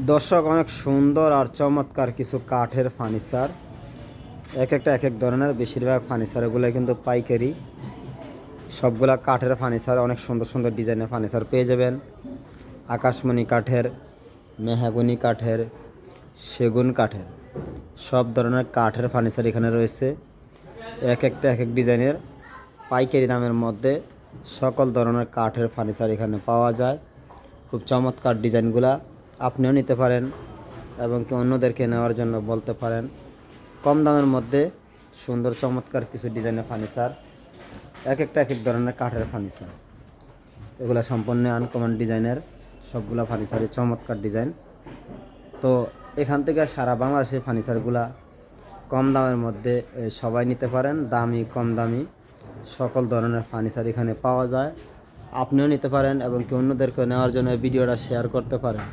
দর্শক, অনেক সুন্দর আর চমৎকার কিছু কাঠের ফার্নিচার। এক একটা এক এক ধরনের, বেশিরভাগ ফার্নিচারগুলো কিন্তু পাইকারি। সবগুলা কাঠের ফার্নিচার, অনেক সুন্দর সুন্দর ডিজাইনের ফার্নিচার পেয়ে যাবেন। আকাশমণি কাঠের, মেহগনি কাঠের, সেগুন কাঠের, সব ধরনের কাঠের ফার্নিচার এখানে রয়েছে। এক একটা এক এক ডিজাইনের, পাইকারি দামের মধ্যে সকল ধরনের কাঠের ফার্নিচার এখানে পাওয়া যায়। খুব চমৎকার ডিজাইনগুলা, আপনিও নিতে পারেন এবং কি অন্যদেরকে নেওয়ার জন্য বলতে পারেন। কম দামের মধ্যে সুন্দর চমৎকার কিছু ডিজাইনের ফার্নিচার, এক একটা এক এক ধরনের কাঠের ফার্নিচার। এগুলো সম্পূর্ণ আনকমন ডিজাইনের, সবগুলা ফার্নিচারের চমৎকার ডিজাইন। তো এখান থেকে সারা বাংলাদেশের ফার্নিচারগুলা কম দামের মধ্যে সবাই নিতে পারেন। দামি কম দামি সকল ধরনের ফার্নিচার এখানে পাওয়া যায়। আপনিও নিতে পারেন এবং কি অন্যদেরকে নেওয়ার জন্য ভিডিওটা শেয়ার করতে পারেন।